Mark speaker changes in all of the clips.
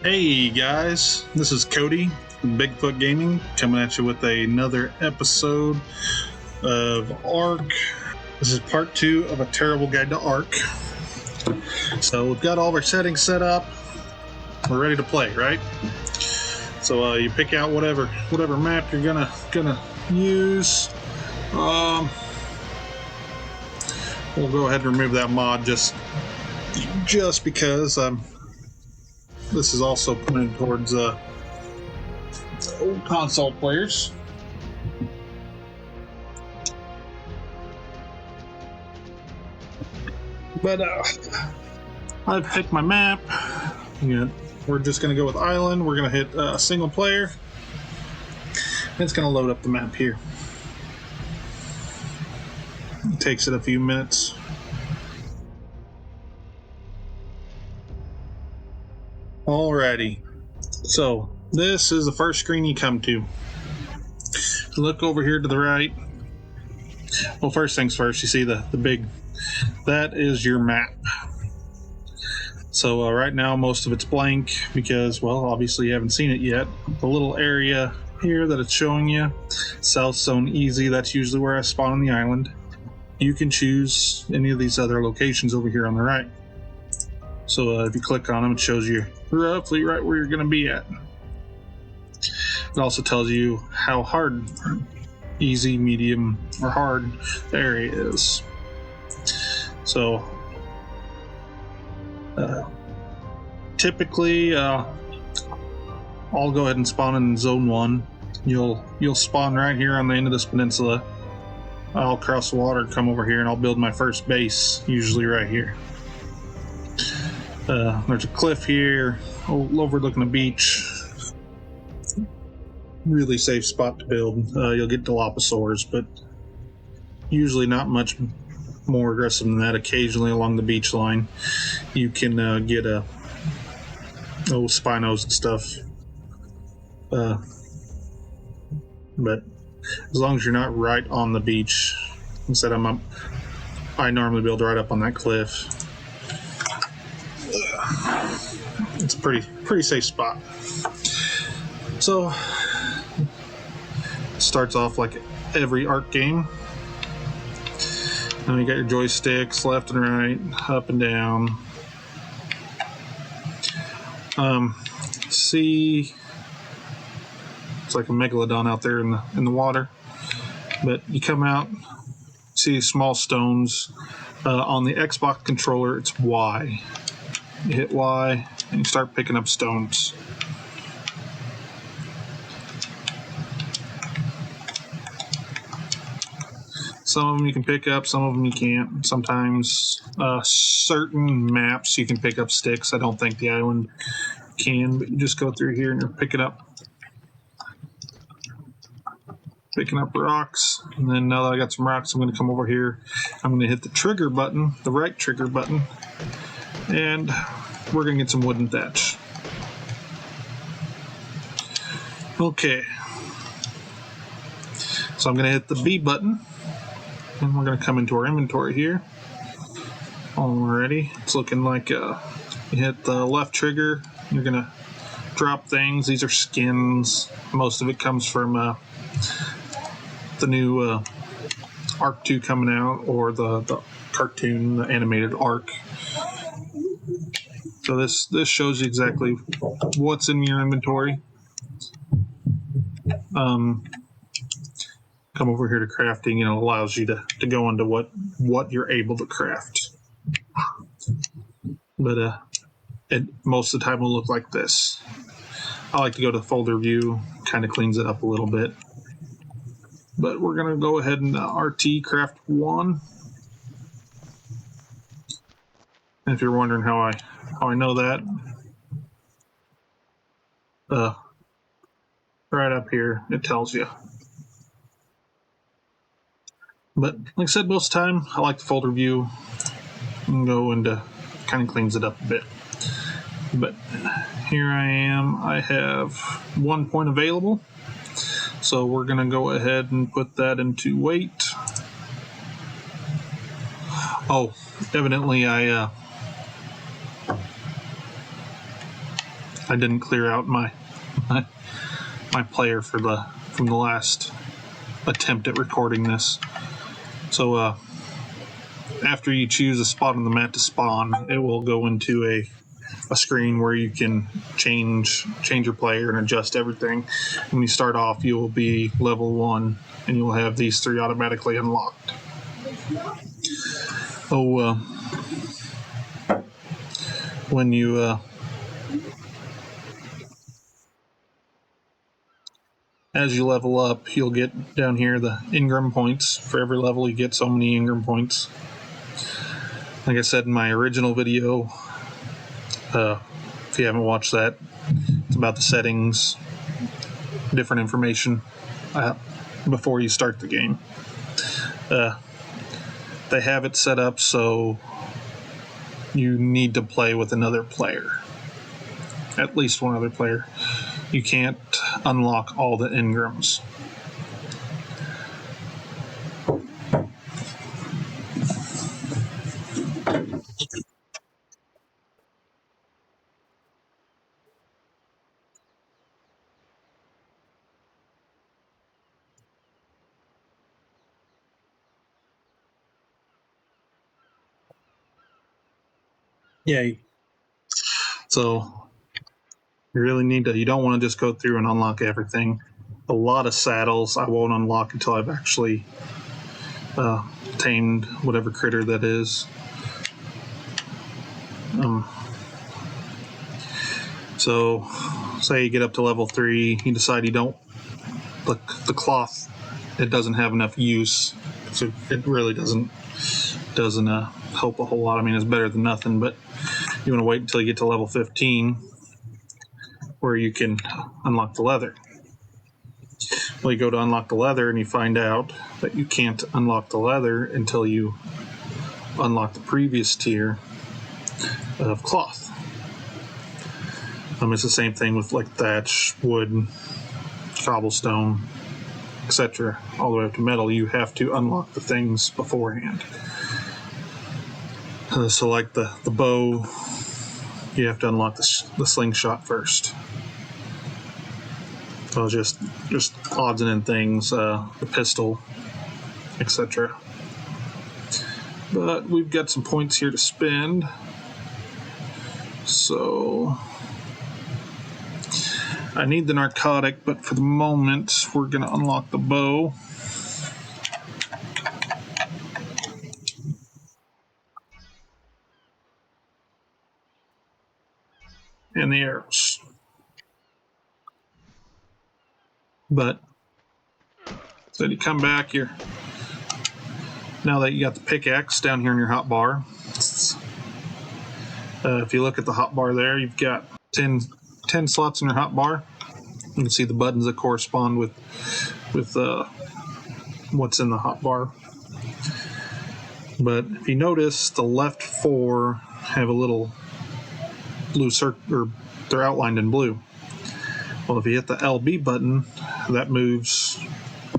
Speaker 1: Hey guys, this is Cody from Bigfoot Gaming coming at you with another episode of ARK. This is part 2 of a terrible guide to ARK. So we've got all of our settings set up. We're ready to play, right? So you pick out whatever map you're gonna use. We'll go ahead and remove that mod just because this is also pointed towards old console players. But I've picked my map. Yeah, we're just going to go with island. We're going to hit single player. It's going to load up the map here. It takes it a few minutes. Alrighty. So this is the first screen you come to. Look over here to the right. Well, first things first, you see the big, that is your map. So right now most of it's blank because, well, obviously you haven't seen it yet. The little area here that it's showing you, South Zone Easy, that's usually where I spawn on the island. You can choose any of these other locations over here on the right. So if you click on them, it shows you roughly right where you're going to be at. It also tells you how hard, easy, medium, or hard the area is. So typically I'll go ahead and spawn in zone 1. You'll spawn right here on the end of this peninsula. I'll cross the water and come over here and I'll build my first base, usually right here. There's a cliff here overlooking the beach. Really safe spot to build. You'll get dilophosaurs, but usually not much more aggressive than that. Occasionally along the beach line you can get spinos and stuff, but as long as you're not right on the beach. Instead, I normally build right up on that cliff. It's a pretty safe spot. So it starts off like every ARK game. Now you got your joysticks left and right, up and down. See, it's like a megalodon out there in the water. But you come out, see small stones. On the Xbox controller, it's Y. You hit Y and you start picking up stones. Some of them you can pick up, some of them you can't. Sometimes certain maps you can pick up sticks. I don't think the island can, but you just go through here and you're picking up rocks. And then now that I got some rocks, I'm going to come over here. I'm going to hit the trigger button, the right trigger button, and we're going to get some wood and thatch. Okay. So I'm going to hit the B button, and we're going to come into our inventory here. Alrighty. It's looking like you hit the left trigger, you're going to drop things. These are skins. Most of it comes from the new ARK 2 coming out, or the cartoon, the animated ARK. So this shows you exactly what's in your inventory. Come over here to crafting, and it allows you to go into what you're able to craft. But most of the time will look like this. I like to go to folder view, kind of cleans it up a little bit. But we're going to go ahead and RT craft 1. And if you're wondering how I know that, right up here it tells you. But like I said, most of the time I like the folder view and go into, kind of cleans it up a bit. But here I am. I have 1 point available. So we're going to go ahead and put that into weight. Oh, evidently I I didn't clear out my player from the last attempt at recording this. So after you choose a spot on the map to spawn, it will go into a screen where you can change your player and adjust everything. When you start off, you will be level 1, and you will have these 3 automatically unlocked. When you as you level up, you'll get down here the Ingram points. For every level, you get so many Ingram points. Like I said in my original video, if you haven't watched that, it's about the settings, different information before you start the game. They have it set up so you need to play with another player, at least one other player. You can't unlock all the Ingrams. Yeah. So you really need to, you don't want to just go through and unlock everything. A lot of saddles I won't unlock until I've actually tamed whatever critter that is. So say you get up to level 3, you decide you don't, the cloth, it doesn't have enough use, so it really doesn't help a whole lot. I mean, it's better than nothing, but you want to wait until you get to level 15 where you can unlock the leather. Well, you go to unlock the leather and you find out that you can't unlock the leather until you unlock the previous tier of cloth. It's the same thing with like thatch, wood, cobblestone, etc. All the way up to metal. You have to unlock the things beforehand. So like the bow, you have to unlock the slingshot first. So just odds and end things, the pistol, etc. But we've got some points here to spend. So I need the narcotic, but for the moment, we're going to unlock the bow. And the arrows. But so you come back here. Now that you got the pickaxe down here in your hotbar, if you look at the hotbar there, you've got 10 slots in your hotbar. You can see the buttons that correspond with what's in the hotbar. But if you notice, the left 4 have a little blue circle, or they're outlined in blue. Well, if you hit the LB button, that moves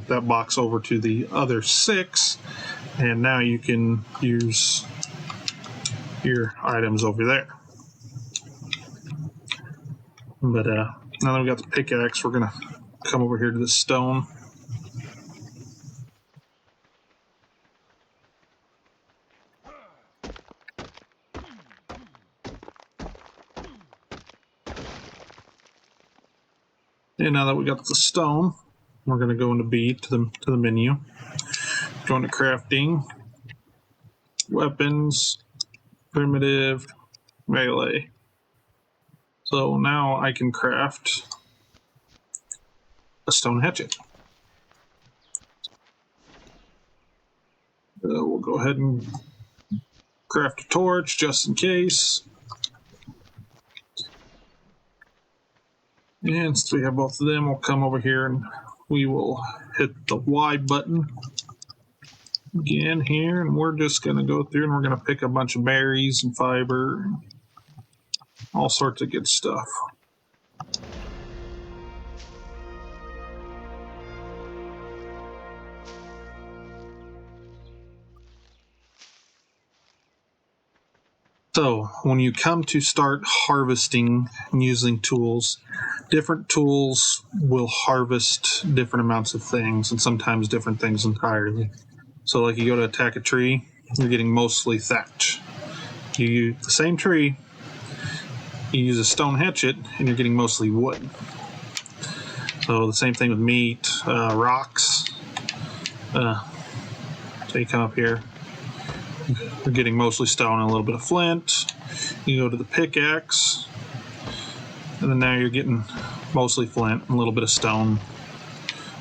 Speaker 1: that box over to the other 6, and now you can use your items over there. But now that we got the pickaxe, we're gonna come over here to the stone. And now that we got the stone, we're going to go into B to the menu. Go into crafting, weapons, primitive, melee. So now I can craft a stone hatchet. We'll go ahead and craft a torch just in case. And since we have both of them, we'll come over here and we will hit the Y button again here, and we're just going to go through and we're going to pick a bunch of berries and fiber and all sorts of good stuff. So when you come to start harvesting and using tools, different tools will harvest different amounts of things, and sometimes different things entirely. So like you go to attack a tree, you're getting mostly thatch. You use the same tree, you use a stone hatchet, and you're getting mostly wood. So the same thing with meat, rocks. So you come up here, you're getting mostly stone and a little bit of flint. You go to the pickaxe, and then now you're getting mostly flint and a little bit of stone,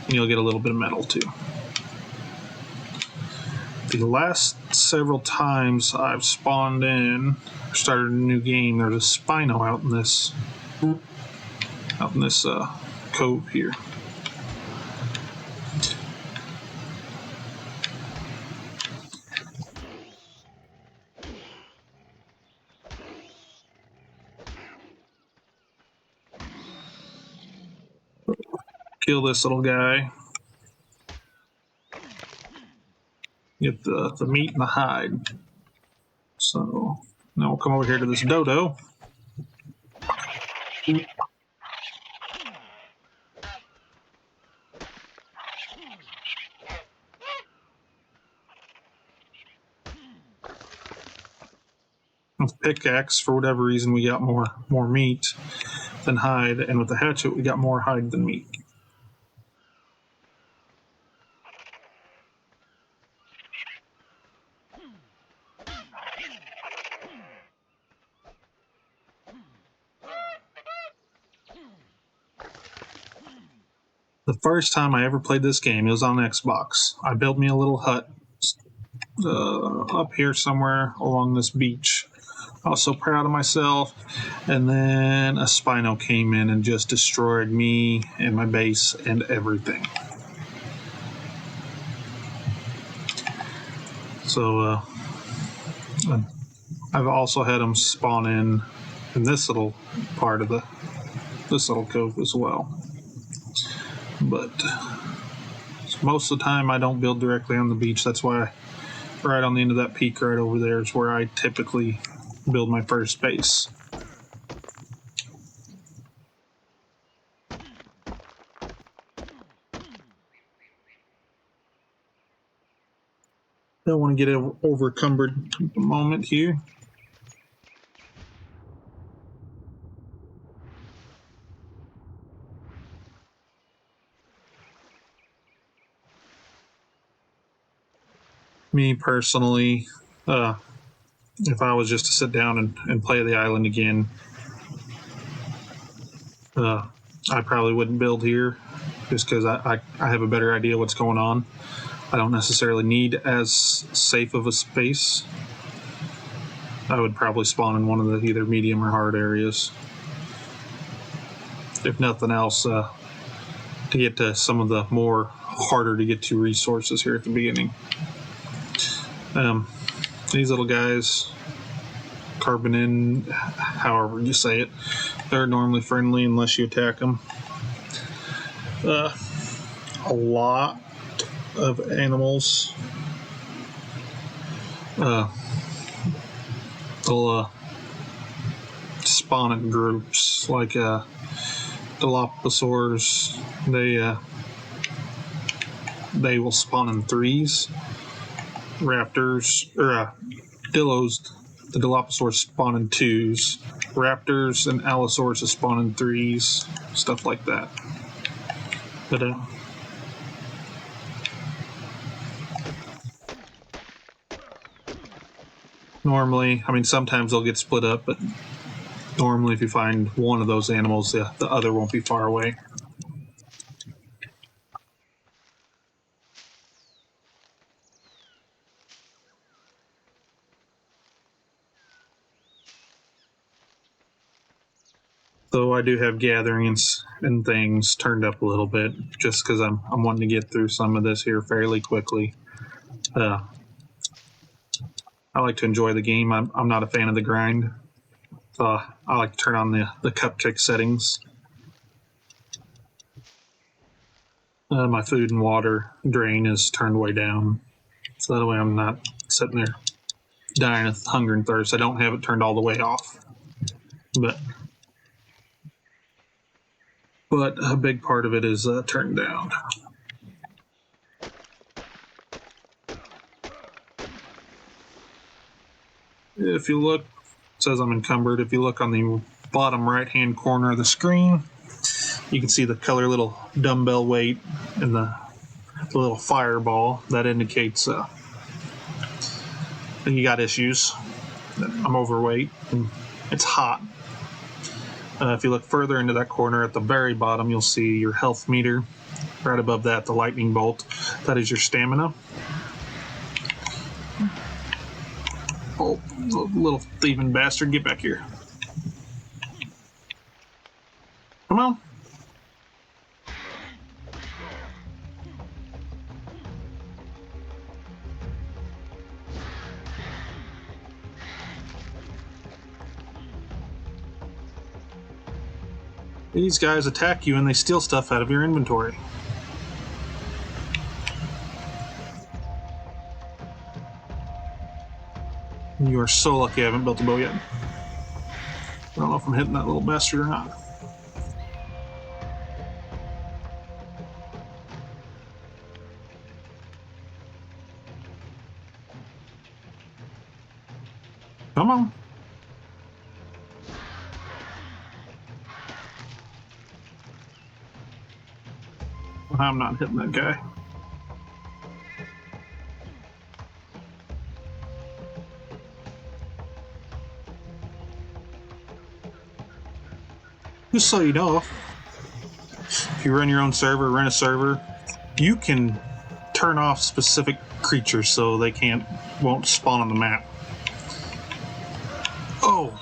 Speaker 1: and you'll get a little bit of metal too. The last several times I've spawned in, started a new game, there's a Spino out in this cove here. Kill this little guy. Get the meat and the hide. So now we'll come over here to this dodo. With pickaxe, for whatever reason, we got more meat than hide, and with the hatchet, we got more hide than meat. The first time I ever played this game, it was on Xbox. I built me a little hut up here somewhere along this beach. I was so proud of myself. And then a Spino came in and just destroyed me and my base and everything. So I've also had them spawn in this little part of this little cove as well. But most of the time I don't build directly on the beach. That's why right on the end of that peak right over there is where I typically build my first base. Don't want to get overcumbered at the moment here. Me personally, if I was just to sit down and play the island again, I probably wouldn't build here just because I have a better idea what's going on. I don't necessarily need as safe of a space. I would probably spawn in one of the either medium or hard areas. If nothing else, to get to some of the more harder to get to resources here at the beginning. These little guys, Carbonin, however you say it, they're normally friendly unless you attack them. A lot of animals they'll spawn in groups, like Dilophosaurs. They will spawn in threes. Raptors or Dillos, the Dilophosaurs spawn in twos. Raptors and Allosaurs spawn in threes. Stuff like that. But normally, I mean, sometimes they'll get split up, but normally if you find one of those animals, the other won't be far away. So I do have gatherings and things turned up a little bit, just because I'm wanting to get through some of this here fairly quickly. I like to enjoy the game. I'm not a fan of the grind. So I like to turn on the cupcake settings. My food and water drain is turned way down, so that way I'm not sitting there dying of hunger and thirst. I don't have it turned all the way off, but a big part of it is turned down. If you look, it says I'm encumbered. If you look on the bottom right-hand corner of the screen, you can see the color little dumbbell weight and the little fireball. That indicates that you got issues. I'm overweight and it's hot. If you look further into that corner at the very bottom, you'll see your health meter. Right above that, the lightning bolt. That is your stamina. Oh, little thieving bastard, get back here. Come on. These guys attack you and they steal stuff out of your inventory. You are so lucky I haven't built a bow yet. I don't know if I'm hitting that little bastard or not. Come on. I'm not hitting that guy. Just so you know, if you run your own server, rent a server, you can turn off specific creatures so they won't spawn on the map. Oh!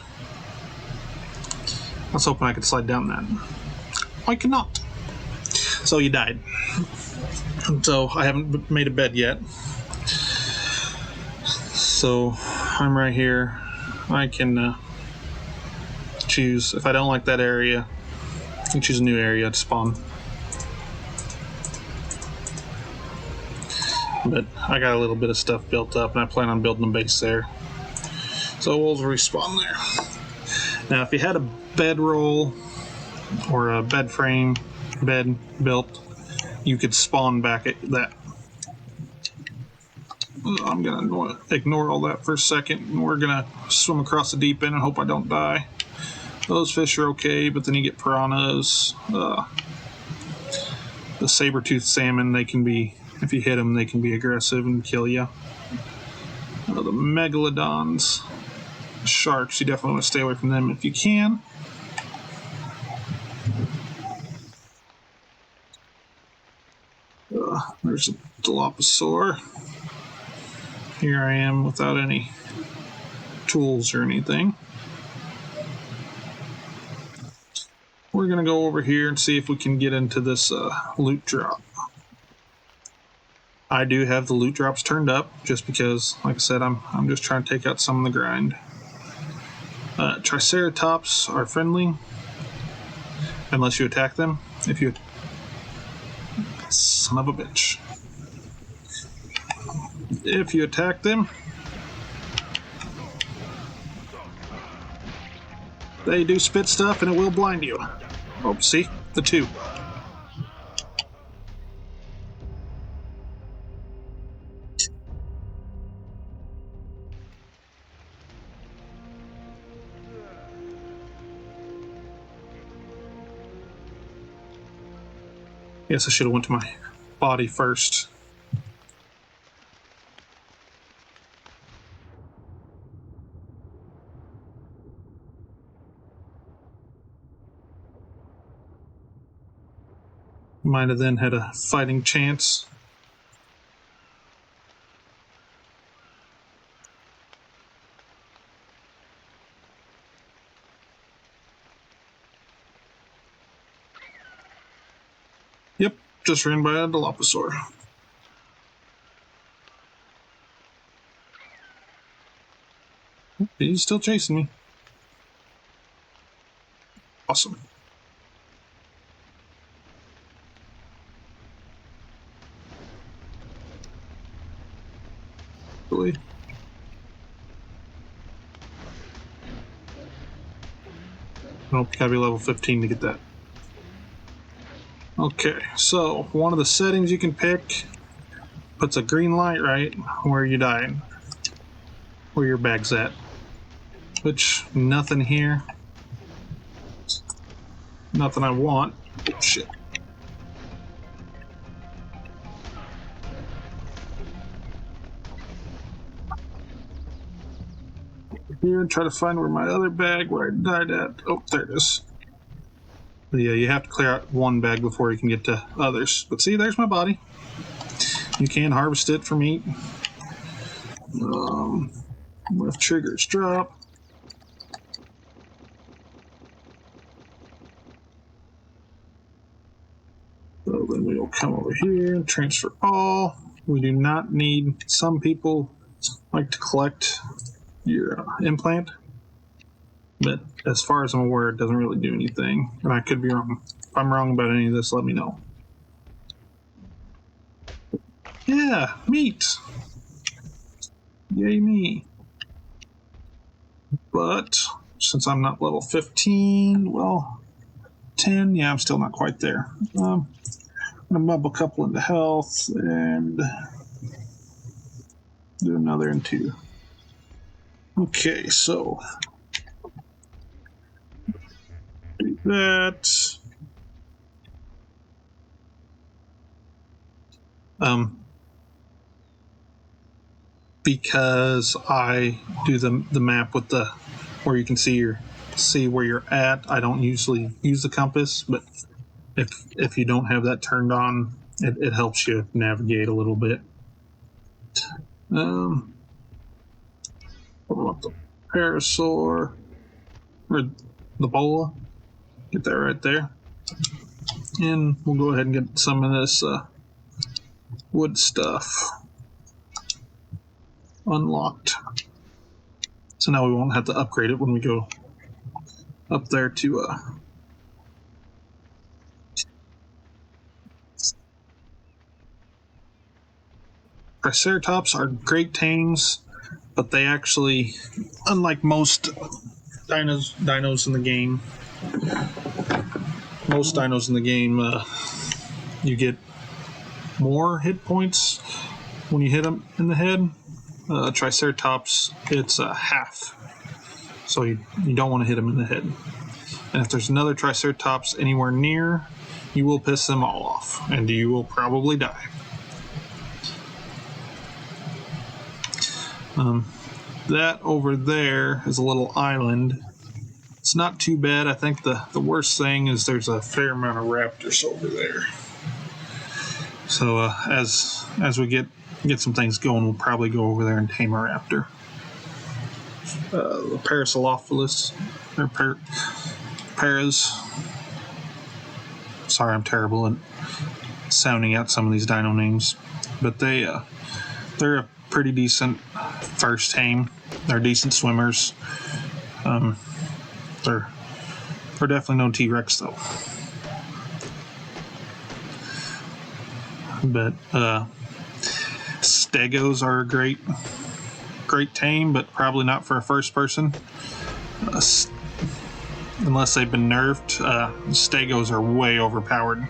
Speaker 1: I was hoping I could slide down that. I cannot. So you died. So I haven't made a bed yet. So I'm right here. I can choose, if I don't like that area, I can choose a new area to spawn. But I got a little bit of stuff built up and I plan on building a base there. So we'll respawn there. Now if you had a bedroll or a bed frame, bed built, you could spawn back at that. I'm going to ignore all that for a second, and we're going to swim across the deep end and hope I don't die. Those fish are okay, but then you get piranhas. The saber-toothed salmon, they can be, if you hit them, they can be aggressive and kill you. The megalodons, sharks, you definitely want to stay away from them if you can. There's a dilophosaur. Here I am without any tools or anything. We're going to go over here and see if we can get into this loot drop. I do have the loot drops turned up just because, like I said, I'm just trying to take out some of the grind. Triceratops are friendly unless you attack them. If you... Son of a bitch. If you attack them, they do spit stuff and it will blind you. Oh, see? The two. Guess I should have went to my body first. Might have then had a fighting chance. Yep, just ran by a dilophosaur. He's still chasing me. Awesome. Really? Nope, you gotta be level 15 to get that. Okay, so one of the settings you can pick puts a green light right where you died, where your bag's at. Which, nothing here. Nothing I want. Oh, shit. Here, try to find where my other bag, where I died at. Oh, there it is. But yeah, you have to clear out one bag before you can get to others. But see, there's my body. You can harvest it for meat. If triggers drop. So then we'll come over here, transfer all. We do not need, some people like to collect your implant, but as far as I'm aware, it doesn't really do anything. And I could be wrong. If I'm wrong about any of this, let me know. Yeah, meat. Yay me. But since I'm not level 15, well, 10, yeah, I'm still not quite there. I'm gonna mub a couple into health and do another in 2. Okay, so do that. Because I do the map with the where you can see where you're at. I don't usually use the compass, but if you don't have that turned on, it helps you navigate a little bit. What about the parasaur or the bola? Get that right there, and we'll go ahead and get some of this wood stuff unlocked. So now we won't have to upgrade it when we go up there to Triceratops are great tames, but they actually, unlike most dinos in the game, you get more hit points when you hit them in the head. Triceratops, it's half. So you don't want to hit them in the head. And if there's another Triceratops anywhere near, you will piss them all off, and you will probably die. That over there is a little island. It's not too bad. I think the worst thing is there's a fair amount of raptors over there. So as we get some things going, we'll probably go over there and tame a raptor. The Parasaurolophus, or Paras. Sorry, I'm terrible at sounding out some of these dino names, but they're a pretty decent first tame. They're decent swimmers. They're definitely no T-Rex though. But Stegos are a great tame, but probably not for a first person. Unless they've been nerfed, Stegos are way overpowered.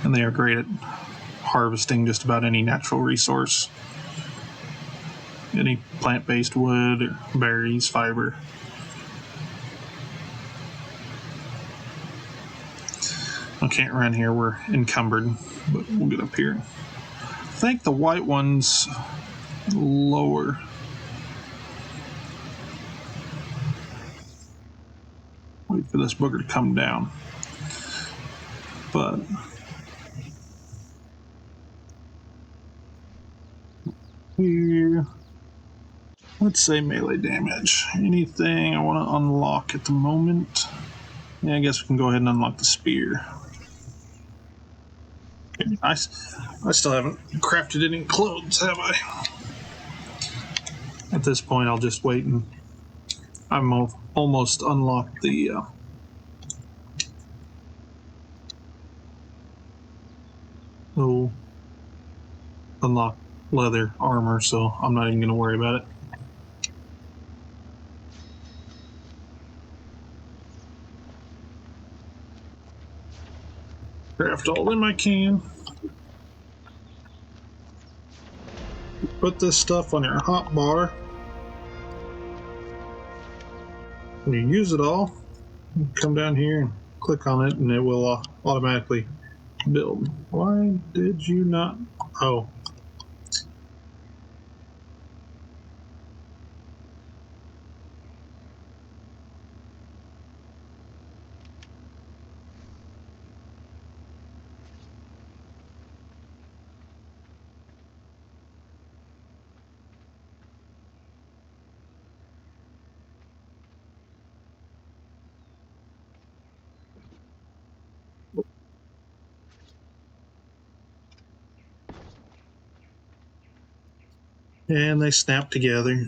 Speaker 1: And they are great at harvesting just about any natural resource. Any plant-based wood, or berries, fiber. I can't run here, we're encumbered, but we'll get up here. I think the white one's lower. Wait for this booger to come down. But here, let's say melee damage. Anything I want to unlock at the moment? Yeah, I guess we can go ahead and unlock the spear. I still haven't crafted any clothes, have I? At this point, I'll just wait, and I'm almost unlocked the unlock leather armor, so I'm not even going to worry about it. Craft all of them I can. Put this stuff on your hot bar. When you use it all, you come down here and click on it and it will automatically build. Why did you not? Oh. And they snap together.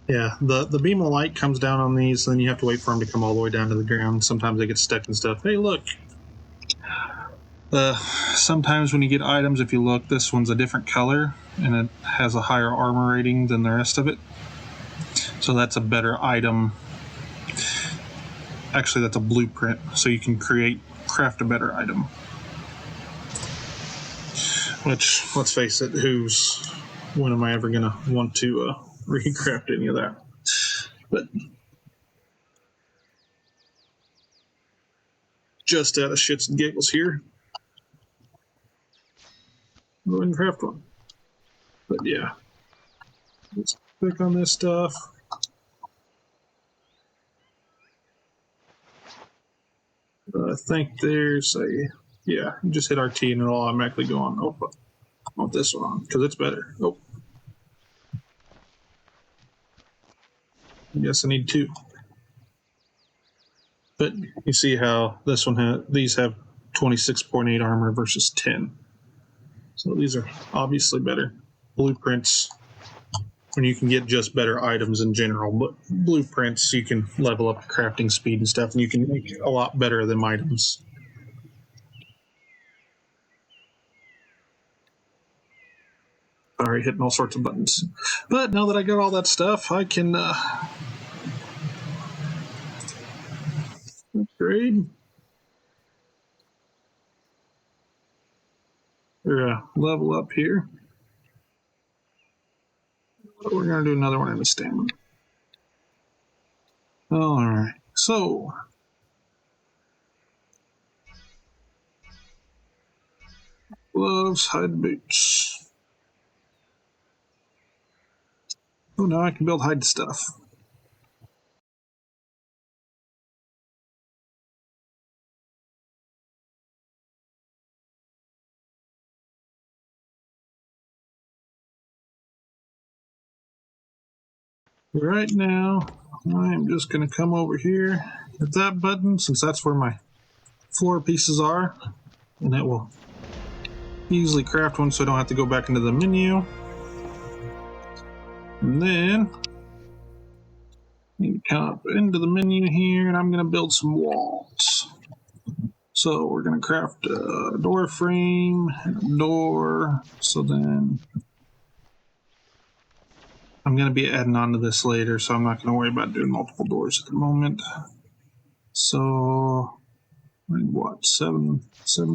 Speaker 1: Yeah, the beam of light comes down on these, then you have to wait for them to come all the way down to the ground. Sometimes they get stuck and stuff. Hey, look. Sometimes when you get items, if you look, this one's a different color, and it has a higher armor rating than the rest of it. So that's a better item. Actually, that's a blueprint, so you can craft a better item. Which, let's face it, when am I ever going to want to recraft any of that? But just out of shits and giggles here, go ahead and craft one. But yeah, let's click on this stuff. I think there's yeah, you just hit RT and it'll automatically go on. Oh, I want this one on because it's better. Oh, I guess I need two. But you see how this one these have 26.8 armor versus 10. So these are obviously better blueprints. When you can get just better items in general, but blueprints you can level up crafting speed and stuff, and you can make a lot better of them items. Sorry, hitting all sorts of buttons. But now that I got all that stuff, I can upgrade. Or level up here. We're going to do another one in the stamina. Alright, so gloves, hide boots. Oh, now I can build hide stuff. Right now, I'm just going to come over here, hit that button, since that's where my floor pieces are, and it will easily craft one so I don't have to go back into the menu. And then you come up into the menu here, and I'm going to build some walls. So we're going to craft a door frame, a door. So then I'm going to be adding on to this later, so I'm not going to worry about doing multiple doors at the moment. So what, seven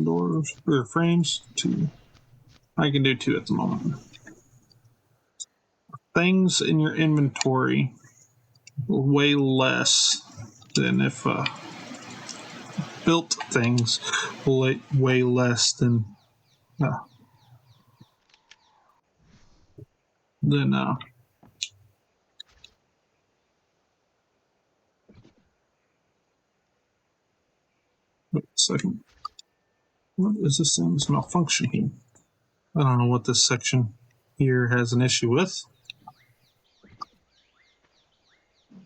Speaker 1: doors or frames? Two. I can do two at the moment. Things in your inventory way less than if built things way less than wait a second. What is this thing? It's malfunctioning. I don't know what this section here has an issue with.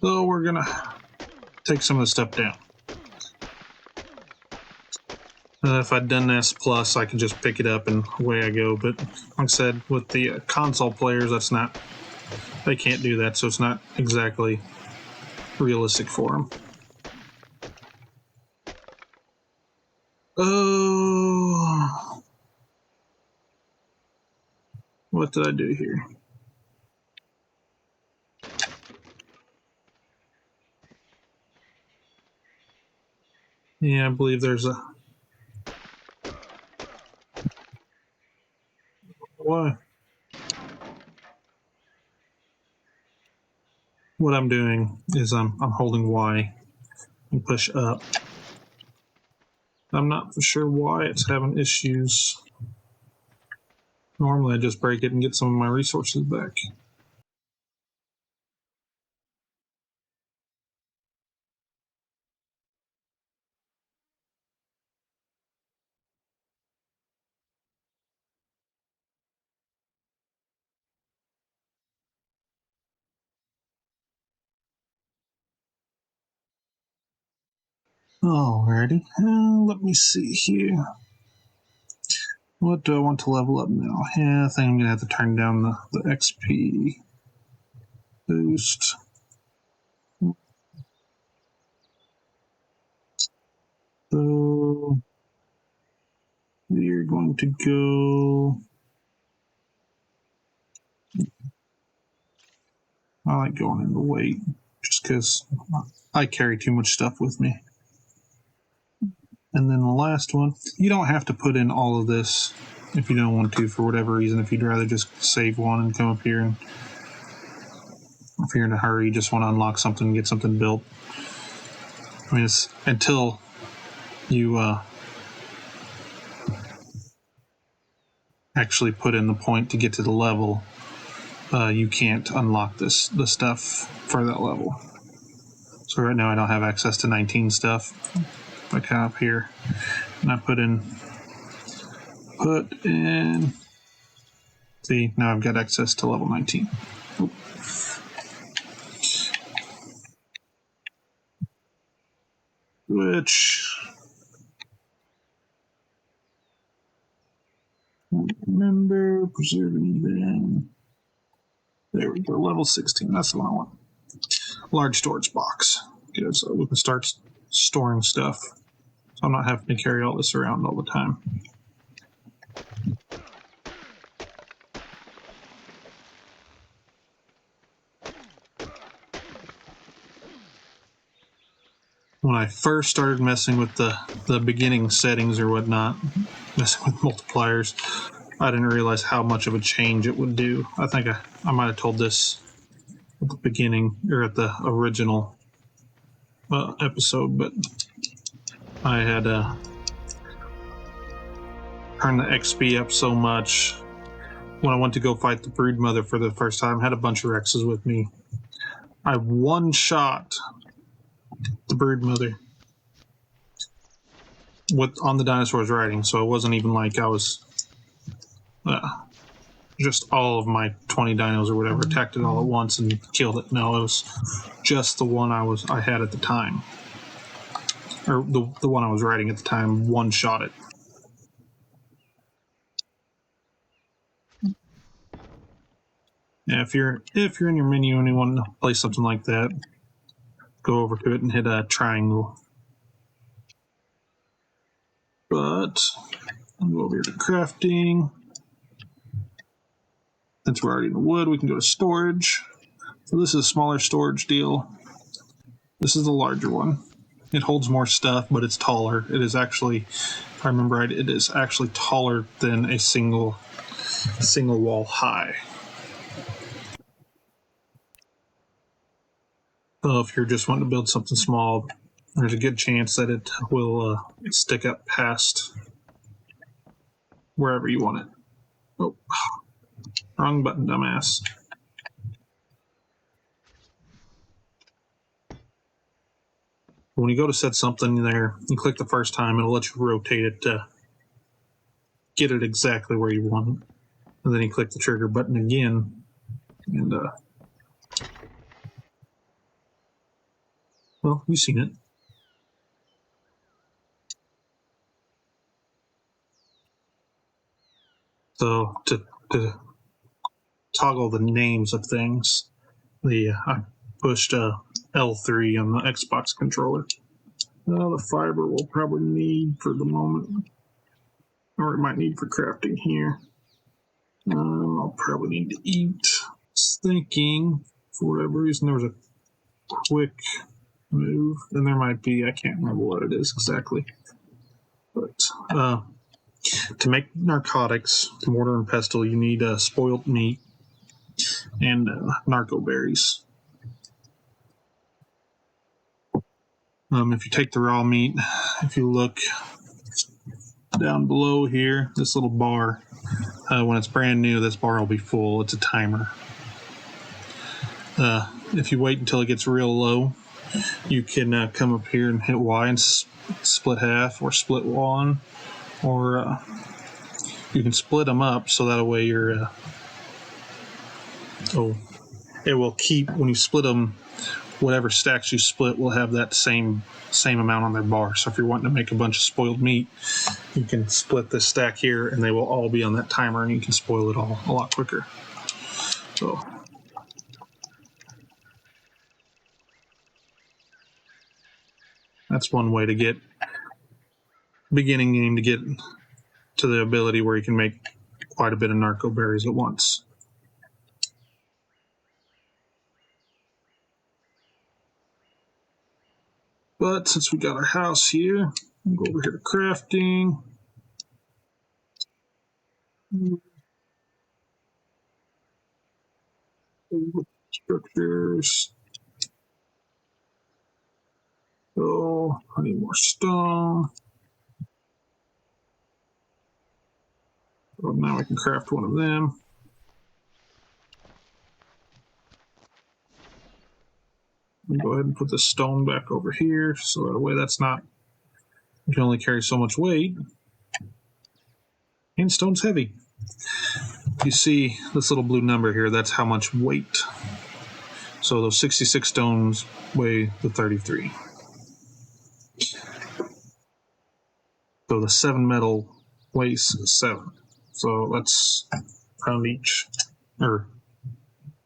Speaker 1: So we're gonna take some of the stuff down. If I'd done this plus, I could just pick it up and away I go. But like I said, with the console players, they can't do that, so it's not exactly realistic for them. Oh, what did I do here? Yeah, I believe there's a... Why? What I'm doing is I'm holding Y and push up. I'm not for sure why it's having issues. Normally I just break it and get some of my resources back. Alrighty, let me see here. What do I want to level up now? Yeah, I think I'm going to have to turn down the XP boost. So we're going to go... I like going in the weight just because I carry too much stuff with me. And then the last one, you don't have to put in all of this if you don't want to for whatever reason. If you'd rather just save one and come up here, and if you're in a hurry, you just want to unlock something and get something built. I mean, it's until you actually put in the point to get to the level, you can't unlock the stuff for that level. So right now I don't have access to 19 stuff. I come up here and I put in. See, now I've got access to level 19. Oop. Which, remember, preserving them. There we go, level 16. That's the one I want. Large storage box. Good, so we can start storing stuff. So I'm not having to carry all this around all the time. When I first started messing with the beginning settings or whatnot, messing with multipliers, I didn't realize how much of a change it would do. I think I might have told this at the beginning or at the original episode, but I had turned the XP up so much when I went to go fight the brood mother for the first time. I had a bunch of Rexes with me. I one-shot the brood mother on the dinosaurs riding, so it wasn't even like I was just all of my 20 dinos or whatever attacked it all at once and killed it. No, it was just the one I had at the time, or the one I was riding at the time. One-shot it. Yeah, if you're in your menu and you want to play something like that, go over to it and hit a triangle. But I'll go over here to crafting. Since we're already in the wood, we can go to storage. So this is a smaller storage deal. This is the larger one. It holds more stuff, but it's taller. It is actually, if I remember right, it is actually taller than a single wall high. So if you're just wanting to build something small, there's a good chance that it will stick up past wherever you want it. Oh, wrong button, dumbass. When you go to set something there, you click the first time, it'll let you rotate it to get it exactly where you want it. And then you click the trigger button again, and well, you've seen it. So to toggle the names of things, I pushed L3 on the Xbox controller. The fiber we'll probably need for the moment, or it might need for crafting here. I'll probably need to eat. Just thinking, for whatever reason, there was a quick move. And there might be, I can't remember what it is exactly. But to make narcotics, mortar and pestle, you need spoiled meat and narco berries. If you take the raw meat, if you look down below here, this little bar, when it's brand new, this bar will be full. It's a timer. If you wait until it gets real low, you can come up here and hit Y and split half or split one, or you can split them up so that way you're it will keep, when you split them, whatever stacks you split will have that same amount on their bar. So if you're wanting to make a bunch of spoiled meat, you can split this stack here and they will all be on that timer and you can spoil it all a lot quicker. So that's one way to get beginning game to get to the ability where you can make quite a bit of narco berries at once. But since we got our house here, we'll go over here to crafting. Structures. Oh, I need more stone. Well, now I can craft one of them. I'll go ahead and put the stone back over here, so that way that's not, you can only carry so much weight. And stone's heavy. You see this little blue number here, that's how much weight. So those 66 stones weigh the 33. So the 7 metal weighs 7. So that's pound each, or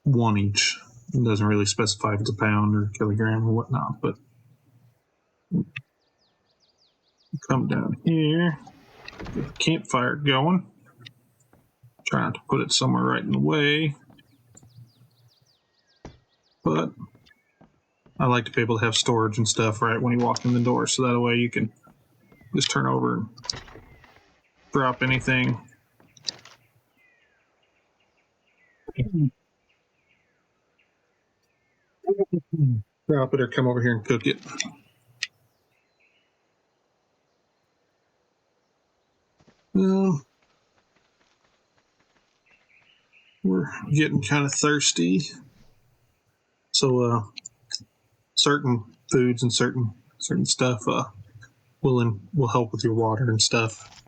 Speaker 1: 1 each. It doesn't really specify if it's a pound or kilogram or whatnot, but come down here, get the campfire going. Try not to put it somewhere right in the way, but I like to be able to have storage and stuff right when you walk in the door, so that way you can just turn over and drop anything. Drop it or come over here and cook it. We're getting kind of thirsty, so certain foods and certain stuff will help with your water and stuff.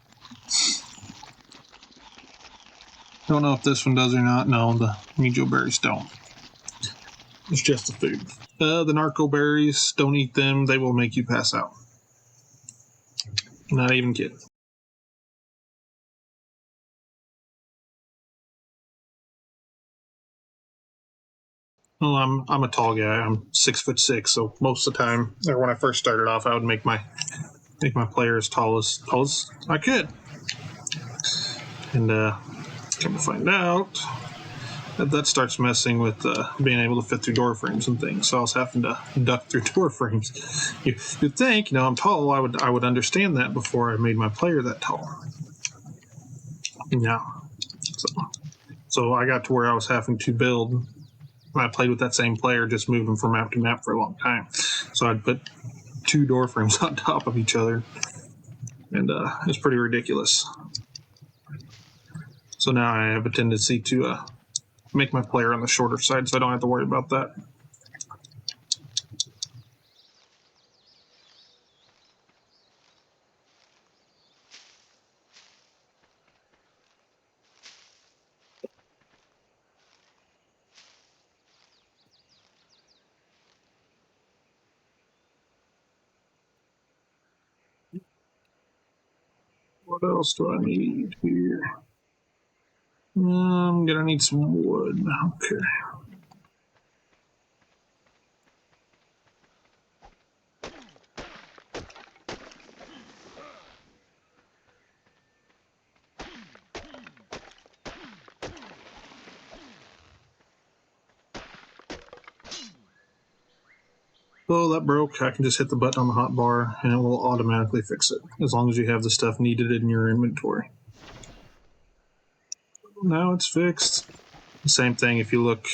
Speaker 1: Don't know if this one does or not. No, the Mijo berries don't. It's just the food. The narco berries, don't eat them. They will make you pass out. Not even kidding. Well, I'm a tall guy. I'm 6'6", so most of the time, or when I first started off, I would make my player as tall as I could. And come to find out, that starts messing with being able to fit through door frames and things. So I was having to duck through door frames. You'd think, I'm tall. I would understand that before I made my player that tall. Yeah. So I got to where I was having to build. I played with that same player, just moving from map to map for a long time. So I'd put 2 door frames on top of each other, and it's pretty ridiculous. So now I have a tendency to make my player on the shorter side, so I don't have to worry about that. What else do I need here? I'm gonna need some wood. Okay. Oh, that broke. I can just hit the button on the hotbar and it will automatically fix it, as long as you have the stuff needed in your inventory. Now it's fixed. Same thing if you look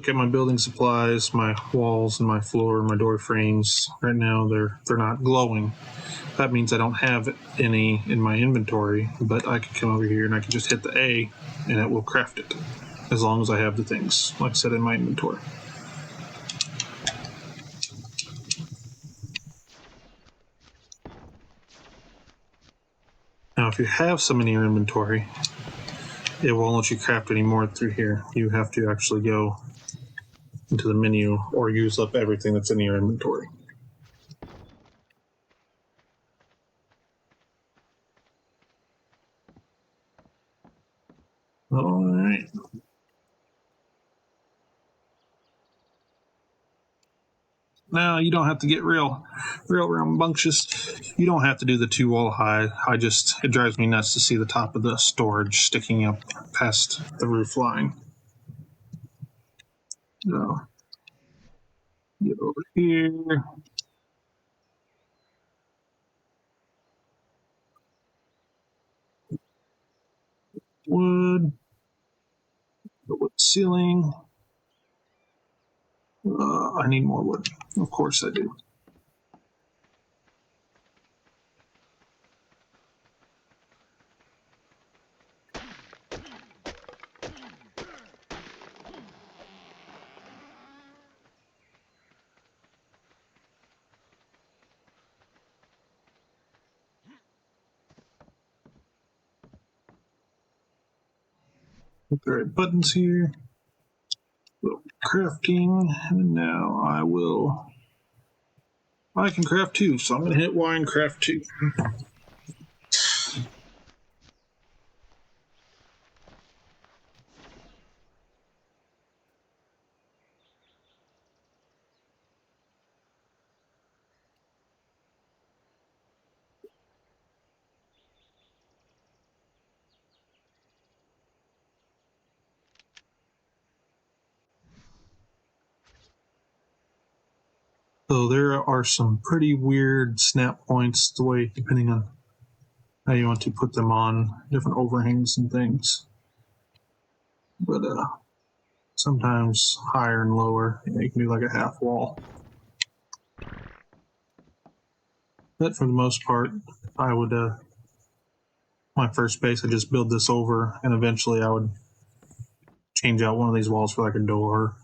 Speaker 1: at my building supplies, my walls and my floor and my door frames. Right now they're not glowing. That means I don't have any in my inventory, but I can come over here and I can just hit the A and it will craft it, as long as I have the things, like I said, in my inventory. Now, if you have some in your inventory, it won't let you craft any more through here. You have to actually go into the menu or use up everything that's in your inventory. All right. Now you don't have to get real rambunctious. You don't have to do the 2 wall high. It drives me nuts to see the top of the storage sticking up past the roof line. So get over here. Wood. The wood ceiling. I need more wood. Of course I do. Put the right buttons here. Crafting, and now I can craft 2, so I'm going to hit Y and craft 2. So there are some pretty weird snap points, the way, depending on how you want to put them on different overhangs and things. But sometimes higher and lower. You can do like a half wall. But for the most part, I would, my first base, I just build this over, and eventually I would change out one of these walls for like a door,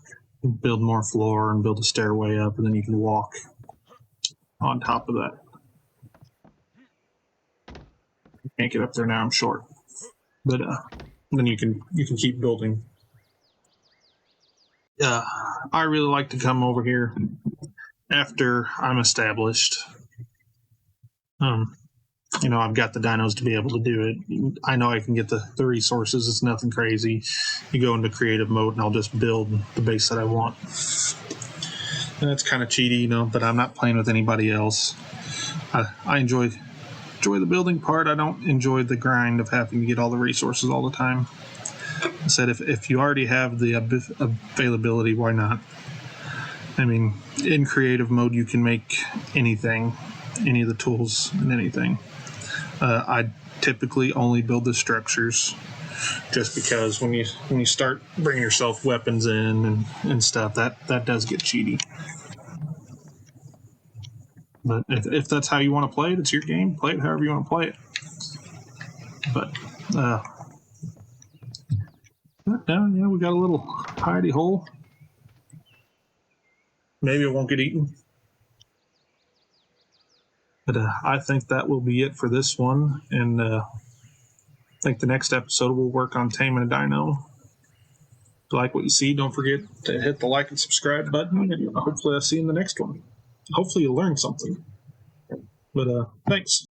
Speaker 1: build more floor, and build a stairway up, and then you can walk on top of that. I can't get up there now, I'm short. But then you can keep building. I really like to come over here after I'm established. I've got the dinos to be able to do it. I know I can get the resources. It's nothing crazy. You go into creative mode and I'll just build the base that I want. And it's kind of cheaty, but I'm not playing with anybody else. I enjoy the building part. I don't enjoy the grind of having to get all the resources all the time. I said if you already have the availability, why not? I mean, in creative mode, you can make anything, any of the tools and anything. I typically only build the structures, just because when you start bringing yourself weapons in and stuff, that does get cheaty. But if that's how you want to play it, it's your game. Play it however you want to play it. But yeah, we got a little hidey hole. Maybe it won't get eaten. But I think that will be it for this one. And I think the next episode we'll work on taming a dino. If you like what you see, don't forget to hit the like and subscribe button. And hopefully I'll see you in the next one. Hopefully you learned something. But thanks.